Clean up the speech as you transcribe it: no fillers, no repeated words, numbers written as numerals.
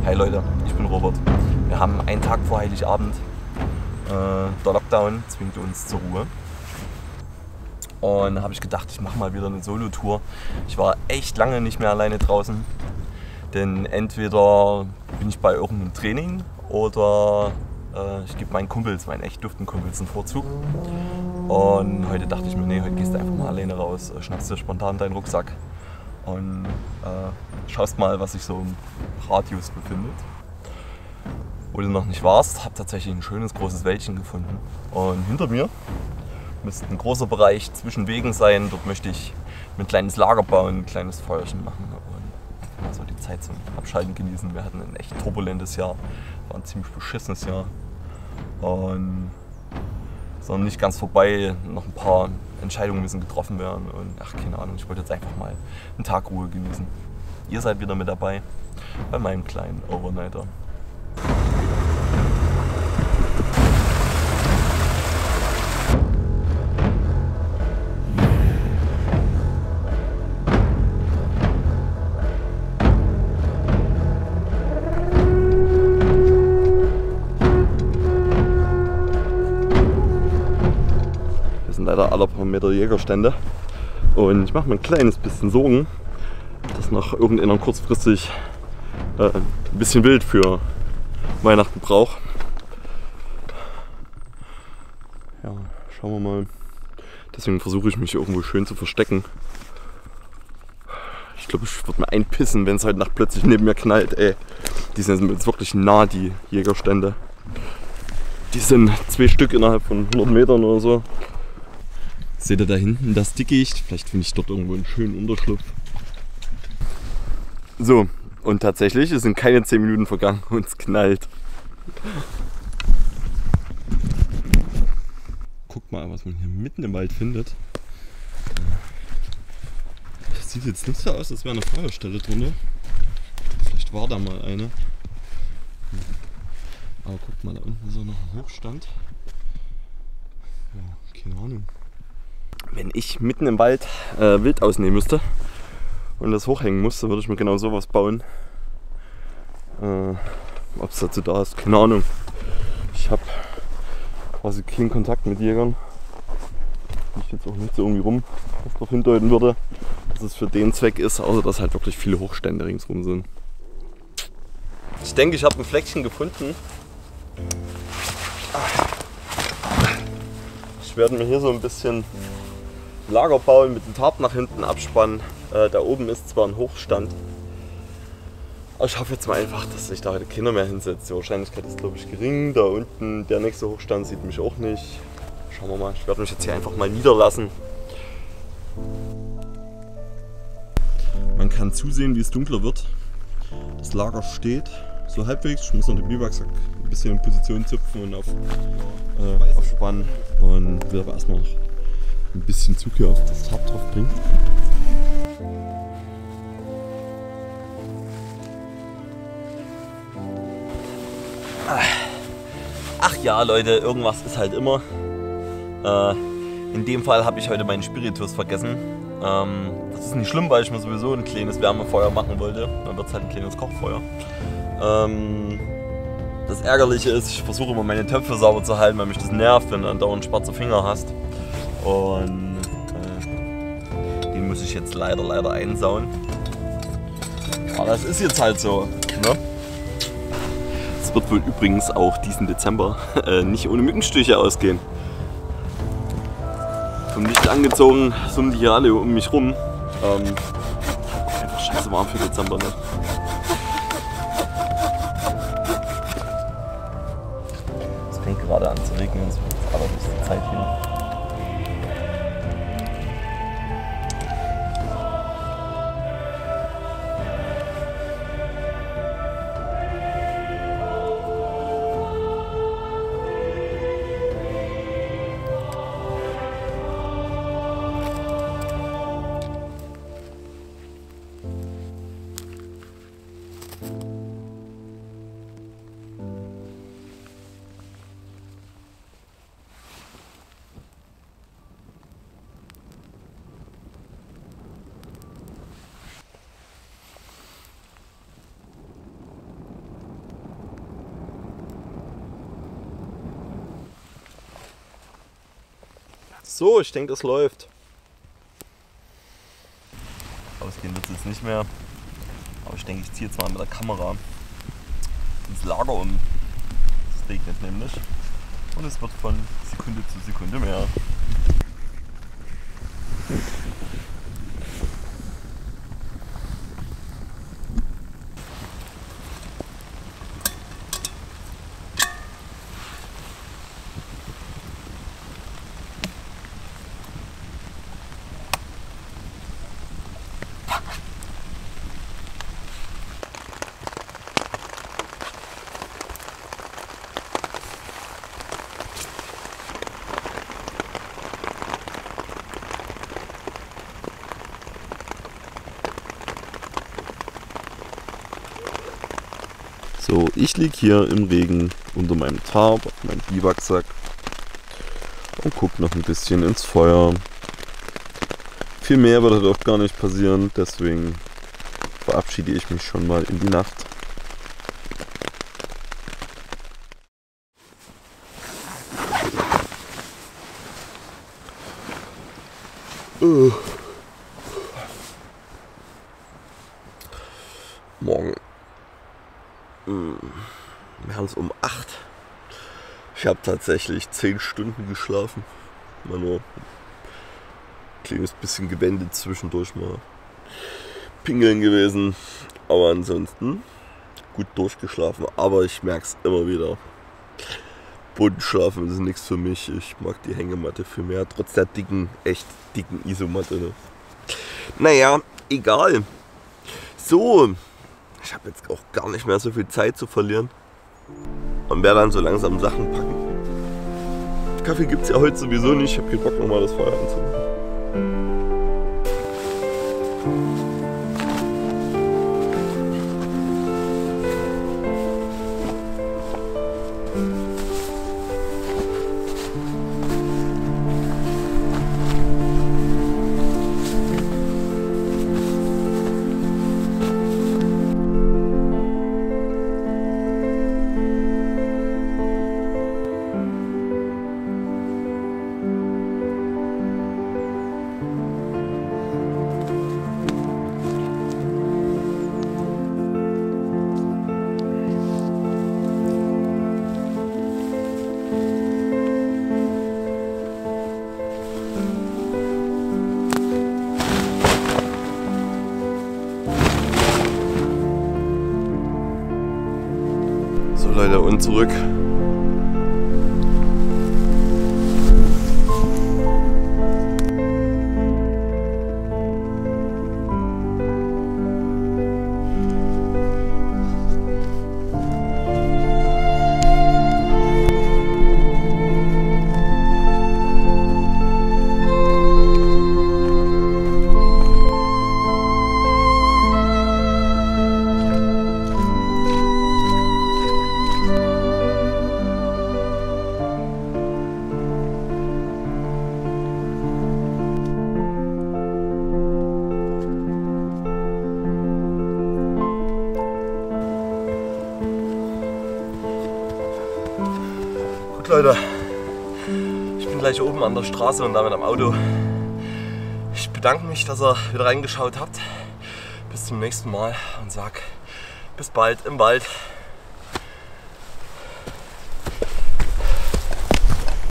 Hi Leute, ich bin Robert. Wir haben einen Tag vor Heiligabend. Der Lockdown zwingt uns zur Ruhe. Und da habe ich gedacht, ich mache mal wieder eine Solo-Tour. Ich war echt lange nicht mehr alleine draußen. Denn entweder bin ich bei irgendeinem Training oder ich gebe meinen Kumpels, meinen echt duften Kumpels, einen Vorzug. Und heute dachte ich mir, nee, heute gehst du einfach mal alleine raus, schnappst dir spontan deinen Rucksack und schaust mal, was sich so im Radius befindet. Wo du noch nicht warst, habe tatsächlich ein schönes großes Wäldchen gefunden. Und hinter mir müsste ein großer Bereich zwischen Wegen sein. Dort möchte ich ein kleines Lager bauen, ein kleines Feuerchen machen und mal so die Zeit zum Abschalten genießen. Wir hatten ein echt turbulentes Jahr, war ein ziemlich beschissenes Jahr. Und ist noch nicht ganz vorbei, noch ein paar Entscheidungen müssen getroffen werden und ach, keine Ahnung, ich wollte jetzt einfach mal einen Tag Ruhe genießen. Ihr seid wieder mit dabei bei meinem kleinen Overnighter. Leider alle paar Meter Jägerstände und ich mache mir ein kleines bisschen Sorgen, dass noch irgendeiner kurzfristig ein bisschen Wild für Weihnachten braucht. Ja, schauen wir mal. Deswegen versuche ich mich irgendwo schön zu verstecken. Ich glaube, ich würde mir einpissen, wenn es heute Nacht plötzlich neben mir knallt. Ey, die sind jetzt wirklich nah, die Jägerstände. Die sind 2 Stück innerhalb von 100 Metern oder so. Seht ihr da hinten das Dickicht? Vielleicht finde ich dort irgendwo einen schönen Unterschlupf. So, und tatsächlich, es sind keine 10 Minuten vergangen und es knallt. Guckt mal, was man hier mitten im Wald findet. Das sieht jetzt nicht so aus, als wäre eine Feuerstelle drunter. Vielleicht war da mal eine. Aber guckt mal, da unten ist auch noch ein Hochstand. Ja, keine Ahnung. Wenn ich mitten im Wald Wild ausnehmen müsste und das hochhängen musste, würde ich mir genau sowas bauen. Ob es dazu da ist, keine Ahnung. Ich habe quasi keinen Kontakt mit Jägern. Ich jetzt auch nicht so irgendwie rum, was darauf hindeuten würde, dass es für den Zweck ist, außer dass halt wirklich viele Hochstände ringsrum sind. Ich denke, ich habe ein Fleckchen gefunden. Ich werde mir hier so ein bisschen Lager bauen, mit dem Tarp nach hinten abspannen. Da oben ist zwar ein Hochstand, aber ich hoffe jetzt mal einfach, dass sich da heute keiner mehr hinsetzt. Die Wahrscheinlichkeit ist, glaube ich, gering. Da unten der nächste Hochstand sieht mich auch nicht. Schauen wir mal, ich werde mich jetzt hier einfach mal niederlassen. Man kann zusehen, wie es dunkler wird. Das Lager steht so halbwegs. Ich muss noch den Biwaksack ein bisschen in Position zupfen und aufspannen. Und will aber erstmal noch ein bisschen Zug hier auf das Tarp drauf bringen. Ach ja, Leute, irgendwas ist halt immer. In dem Fall habe ich heute meinen Spiritus vergessen. Das ist nicht schlimm, weil ich mir sowieso ein kleines Wärmefeuer machen wollte. Dann wird es halt ein kleines Kochfeuer. Das Ärgerliche ist, ich versuche immer meine Töpfe sauber zu halten, weil mich das nervt, wenn du dann dauernd schwarze Finger hast. Und den muss ich jetzt leider einsauen. Aber das ist jetzt halt so. Ne? Es wird wohl übrigens auch diesen Dezember nicht ohne Mückenstiche ausgehen. Vom Licht angezogen, summen die hier alle um mich rum. Einfach scheiße warm für Dezember. Ne? Es fängt gerade an zu regnen, es wird jetzt allerdings die Zeit hier. So, ich denke, das läuft. Ausgehen wird es jetzt nicht mehr. Aber ich denke, ich ziehe jetzt mal mit der Kamera ins Lager um. Es regnet nämlich. Und es wird von Sekunde zu Sekunde mehr. So, ich liege hier im Regen unter meinem Tarp, auf meinem Biwaksack und gucke noch ein bisschen ins Feuer. Viel mehr wird dort gar nicht passieren, deswegen verabschiede ich mich schon mal in die Nacht. Morgen. Wir haben es um 8. Ich habe tatsächlich 10 Stunden geschlafen. Mal nur ein kleines bisschen gewendet, zwischendurch mal pingeln gewesen. Aber ansonsten gut durchgeschlafen. Aber ich merke es immer wieder. Bodenschlafen ist nichts für mich. Ich mag die Hängematte viel mehr. Trotz der echt dicken Isomatte. Ne? Naja, egal. So. Ich habe jetzt auch gar nicht mehr so viel Zeit zu verlieren und werde dann so langsam Sachen packen. Kaffee gibt es ja heute sowieso nicht. Ich habe keinen Bock, nochmal das Feuer anzumachen. Leute, und zurück. Leute, ich bin gleich oben an der Straße und damit am Auto. Ich bedanke mich, dass ihr wieder reingeschaut habt. Bis zum nächsten Mal und sag bis bald im Wald.